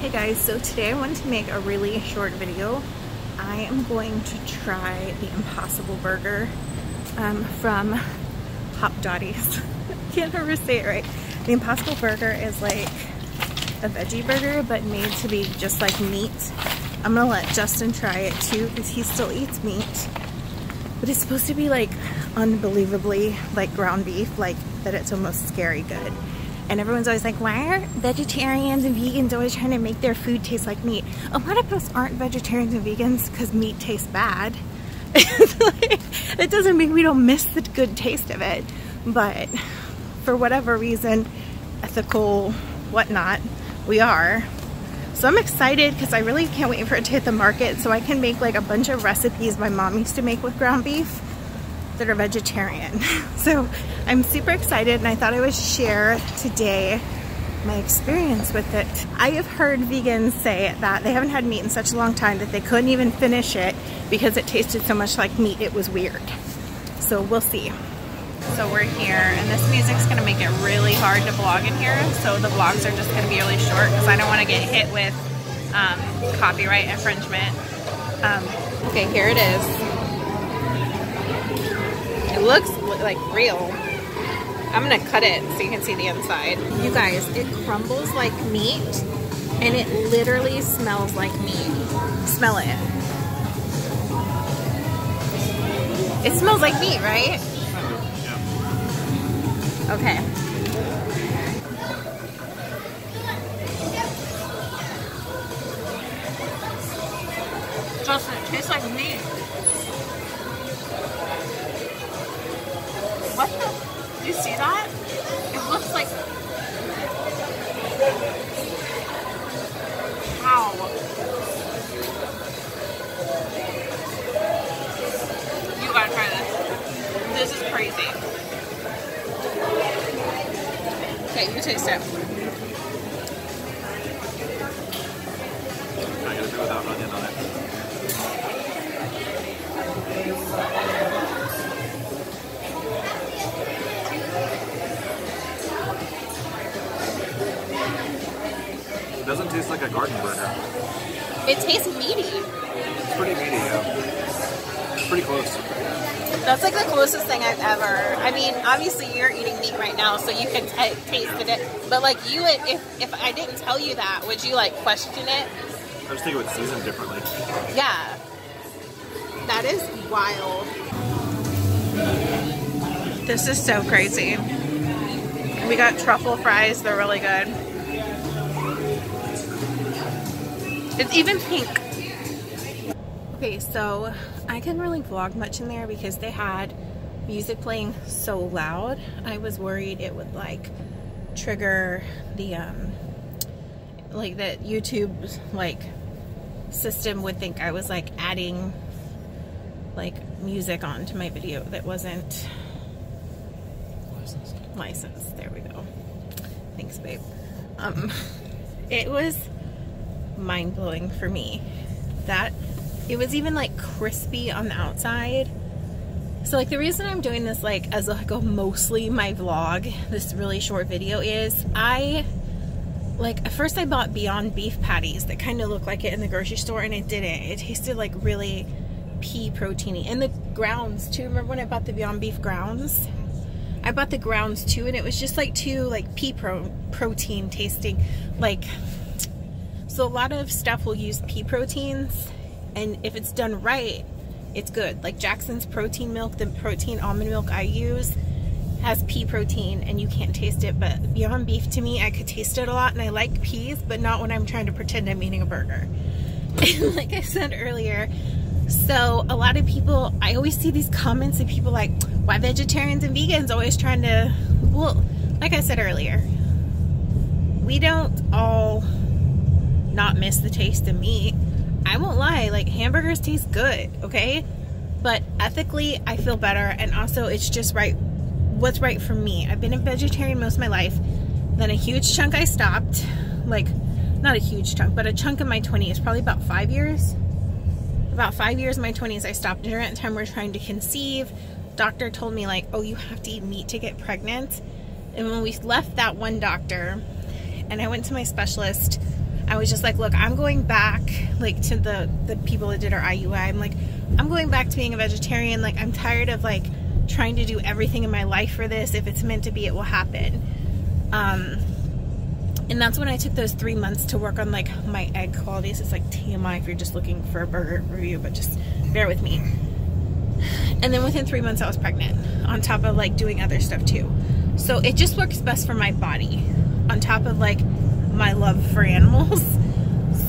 Hey guys, so today I wanted to make a really short video. I am going to try the Impossible Burger from Hop Dotties. I can't ever say it right. The Impossible Burger is like a veggie burger but made to be just like meat. I'm gonna let Justin try it too because he still eats meat. But it's supposed to be like unbelievably like ground beef, like that it's almost scary good. And everyone's always like, why are vegetarians and vegans always trying to make their food taste like meat? A lot of us aren't vegetarians and vegans because meat tastes bad. It doesn't mean we don't miss the good taste of it. But for whatever reason, ethical, whatnot, we are. So I'm excited because I really can't wait for it to hit the market so I can make like a bunch of recipes my mom used to make with ground beef that are vegetarian. So I'm super excited and I thought I would share today my experience with it. I have heard vegans say that they haven't had meat in such a long time that they couldn't even finish it because it tasted so much like meat it was weird. So we'll see. So we're here and this music's gonna make it really hard to vlog in here, so the vlogs are just gonna be really short because I don't want to get hit with copyright infringement. Okay, here it is. It looks like real. I'm gonna cut it so you can see the inside. You guys, it crumbles like meat and it literally smells like meat. Smell it. It smells like meat, right? Okay. Justin, it tastes like meat. What the? Do you see that? It looks like... Wow. You gotta try this. This is crazy. Okay, you taste it. I gotta do without running on it. It doesn't taste like a garden burger. It tastes meaty. It's pretty meaty, yeah. It's pretty close. That's like the closest thing I've ever... I mean, obviously you're eating meat right now, so you can taste it. But like you would, if I didn't tell you that, would you like question it? I just think it would season differently. Yeah. That is wild. This is so crazy. We got truffle fries. They're really good. It's even pink. Okay, so I couldn't really vlog much in there because they had music playing so loud. I was worried it would like trigger the like that YouTube's like system would think I was like adding like music onto my video that wasn't licensed. There we go. Thanks, babe. It was mind-blowing for me that it was even like crispy on the outside. So like the reason I'm doing this like as like a mostly my vlog, this really short video, is I like at first I bought Beyond Beef patties that kind of looked like it in the grocery store and it didn't. It tasted like really pea proteiny. And the grounds too. Remember when I bought the Beyond Beef grounds? I bought the grounds too and it was just like too like pea protein tasting. Like, so a lot of stuff will use pea proteins and if it's done right, it's good. Like Jackson's protein milk, the protein almond milk I use has pea protein and you can't taste it, but Beyond Beef to me, I could taste it a lot and I like peas, but not when I'm trying to pretend I'm eating a burger. Like I said earlier, so a lot of people, I always see these comments of people like, why vegetarians and vegans always trying to, well, like I said earlier, we don't all not miss the taste of meat. I won't lie, like hamburgers taste good, okay? But ethically, I feel better and also it's just right, what's right for me. I've been a vegetarian most of my life. Then a huge chunk I stopped, like not a huge chunk, but a chunk of my 20s, probably about 5 years. About 5 years in my 20s, I stopped during that time we're trying to conceive. Doctor told me like, oh, you have to eat meat to get pregnant. And when we left that one doctor and I went to my specialist I was just like, look, I'm going back, like, to the people that did our IUI. I'm like, I'm going back to being a vegetarian. Like, I'm tired of, like, trying to do everything in my life for this. If it's meant to be, it will happen. And that's when I took those 3 months to work on, like, my egg qualities. It's like TMI if you're just looking for a burger review, but just bear with me. And then within 3 months I was pregnant, on top of, like, doing other stuff too. So it just works best for my body, on top of, like, my love for animals.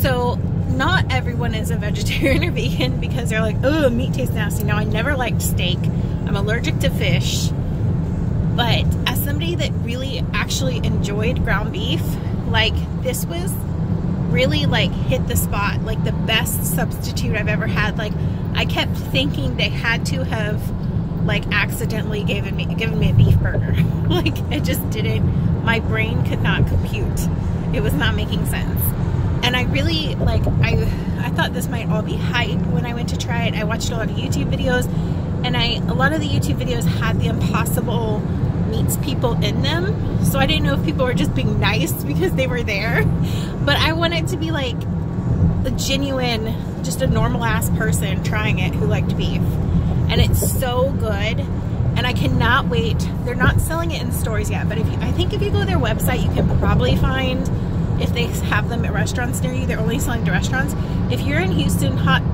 So not everyone is a vegetarian or vegan because they're like, oh, meat tastes nasty. Now, I never liked steak. I'm allergic to fish. But as somebody that really actually enjoyed ground beef, like, this was really, like, hit the spot. Like, the best substitute I've ever had. Like, I kept thinking they had to have, like, accidentally given me a beef burger. Like, it just didn't, my brain could not compute. It was not making sense. And I really, like, I thought this might all be hype when I went to try it. I watched a lot of YouTube videos, and a lot of the YouTube videos had the Impossible Meats people in them. So I didn't know if people were just being nice because they were there. But I wanted to be, like, a genuine, just a normal ass person trying it who liked beef. And it's so good. And I cannot wait. They're not selling it in stores yet, but I think if you go to their website, you can probably find if they have them at restaurants near you. They're only selling to restaurants. If you're in Houston, Hop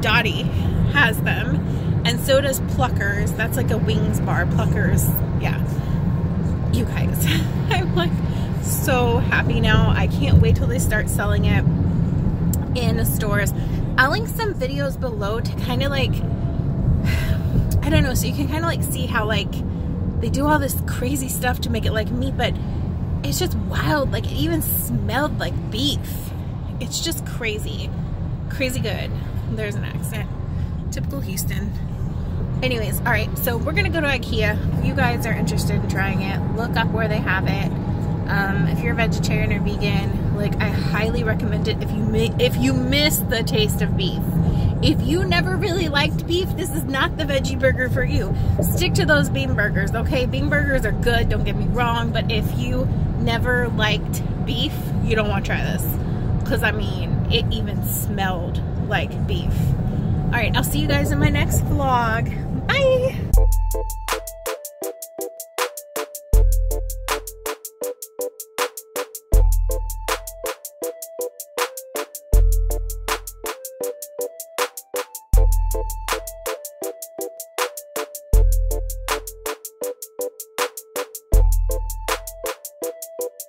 Dottie has them, and so does Pluckers. That's like a wings bar. Pluckers, yeah. You guys, I'm like so happy now. I can't wait till they start selling it in stores. I'll link some videos below to kind of, like, I don't know, so you can kind of, like, see how, like, they do all this crazy stuff to make it like meat, but it's just wild. Like, it even smelled like beef. It's just crazy. Crazy good. There's an accent. Typical Houston. Anyways, alright, so we're gonna go to IKEA. If you guys are interested in trying it, look up where they have it. If you're a vegetarian or vegan, like, I highly recommend it if you miss the taste of beef. If you never really liked beef, this is not the veggie burger for you. Stick to those bean burgers, okay? Bean burgers are good, don't get me wrong, but if you never liked beef, you don't want to try this. Because, I mean, it even smelled like beef. Alright, I'll see you guys in my next vlog. Bye!